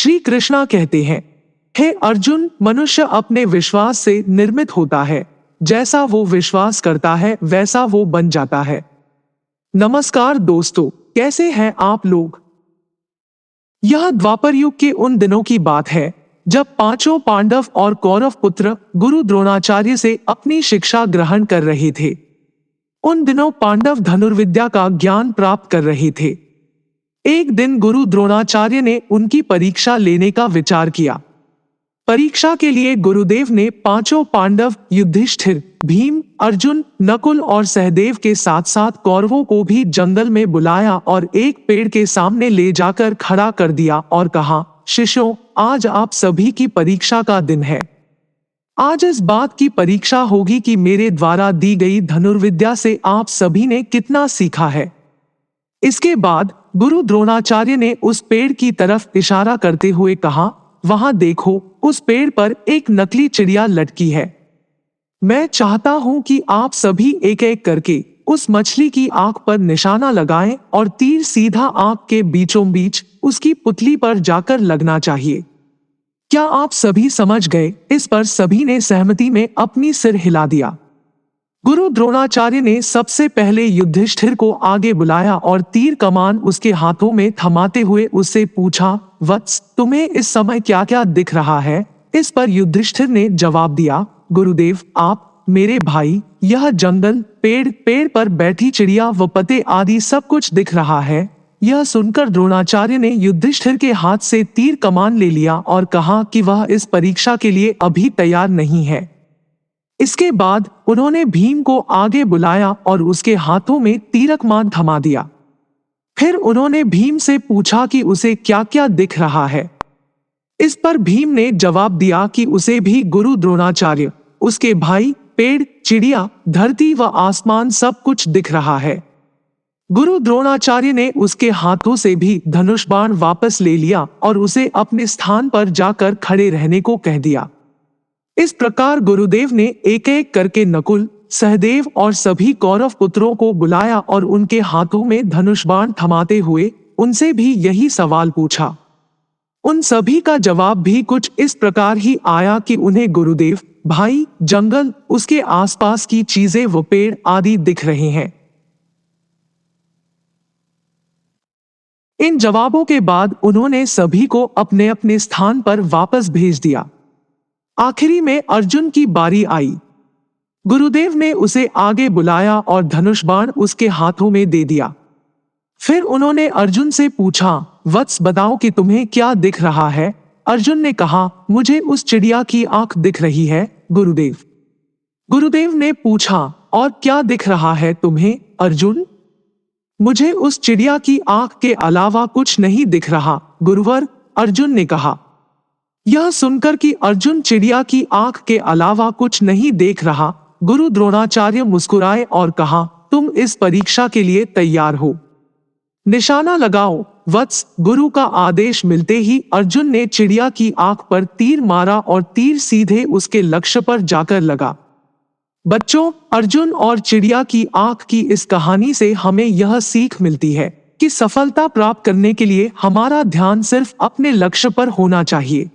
श्री कृष्णा कहते हैं, हे अर्जुन, मनुष्य अपने विश्वास से निर्मित होता है। जैसा वो विश्वास करता है वैसा वो बन जाता है। नमस्कार दोस्तों, कैसे हैं आप लोग? यह द्वापर युग के उन दिनों की बात है जब पांचों पांडव और कौरव पुत्र गुरु द्रोणाचार्य से अपनी शिक्षा ग्रहण कर रहे थे। उन दिनों पांडव धनुर्विद्या का ज्ञान प्राप्त कर रहे थे। एक दिन गुरु द्रोणाचार्य ने उनकी परीक्षा लेने का विचार किया। परीक्षा के लिए गुरुदेव ने पांचों पांडव युधिष्ठिर, भीम, अर्जुन, नकुल और सहदेव के साथ साथ कौरवों को भी जंगल में बुलाया और एक पेड़ के सामने ले जाकर खड़ा कर दिया और कहा, शिष्यों, आज आप सभी की परीक्षा का दिन है। आज इस बात की परीक्षा होगी कि मेरे द्वारा दी गई धनुर्विद्या से आप सभी ने कितना सीखा है। इसके बाद गुरु द्रोणाचार्य ने उस पेड़ की तरफ इशारा करते हुए कहा, वहां देखो, उस पेड़ पर एक नकली चिड़िया लटकी है। मैं चाहता हूं कि आप सभी एक एक करके उस मछली की आंख पर निशाना लगाएं और तीर सीधा आंख के बीचों बीच उसकी पुतली पर जाकर लगना चाहिए। क्या आप सभी समझ गए? इस पर सभी ने सहमति में अपनी सिर हिला दिया। गुरु द्रोणाचार्य ने सबसे पहले युधिष्ठिर को आगे बुलाया और तीर कमान उसके हाथों में थमाते हुए उससे पूछा, वत्स, तुम्हें इस समय क्या क्या दिख रहा है? इस पर युधिष्ठिर ने जवाब दिया, गुरुदेव, आप, मेरे भाई, यह जंगल, पेड़ पर बैठी चिड़िया व पत्ते आदि सब कुछ दिख रहा है। यह सुनकर द्रोणाचार्य ने युधिष्ठिर के हाथ से तीर कमान ले लिया और कहा कि वह इस परीक्षा के लिए अभी तैयार नहीं है। इसके बाद उन्होंने भीम को आगे बुलाया और उसके हाथों में तीरकमान थमा दिया। फिर उन्होंने भीम से पूछा कि उसे क्या क्या दिख रहा है। इस पर भीम ने जवाब दिया कि उसे भी गुरु द्रोणाचार्य, उसके भाई, पेड़, चिड़िया, धरती व आसमान सब कुछ दिख रहा है। गुरु द्रोणाचार्य ने उसके हाथों से भी धनुष बाण वापस ले लिया और उसे अपने स्थान पर जाकर खड़े रहने को कह दिया। इस प्रकार गुरुदेव ने एक एक करके नकुल, सहदेव और सभी कौरव पुत्रों को बुलाया और उनके हाथों में धनुष बाण थमाते हुए उनसे भी यही सवाल पूछा। उन सभी का जवाब भी कुछ इस प्रकार ही आया कि उन्हें गुरुदेव, भाई, जंगल, उसके आसपास की चीजें व पेड़ आदि दिख रहे हैं। इन जवाबों के बाद उन्होंने सभी को अपने अपने स्थान पर वापस भेज दिया। आखिरी में अर्जुन की बारी आई। गुरुदेव ने उसे आगे बुलाया और धनुष बाण उसके हाथों में दे दिया। फिर उन्होंने अर्जुन से पूछा, वत्स, बताओ कि तुम्हें क्या दिख रहा है? अर्जुन ने कहा, मुझे उस चिड़िया की आंख दिख रही है, गुरुदेव। गुरुदेव ने पूछा, और क्या दिख रहा है तुम्हें, अर्जुन? मुझे उस चिड़िया की आंख के अलावा कुछ नहीं दिख रहा, गुरुवर, अर्जुन ने कहा। यह सुनकर कि अर्जुन चिड़िया की आंख के अलावा कुछ नहीं देख रहा, गुरु द्रोणाचार्य मुस्कुराए और कहा, तुम इस परीक्षा के लिए तैयार हो। निशाना लगाओ, वत्स। गुरु का आदेश मिलते ही अर्जुन ने चिड़िया की आंख पर तीर मारा और तीर सीधे उसके लक्ष्य पर जाकर लगा। बच्चों, अर्जुन और चिड़िया की आंख की इस कहानी से हमें यह सीख मिलती है कि सफलता प्राप्त करने के लिए हमारा ध्यान सिर्फ अपने लक्ष्य पर होना चाहिए।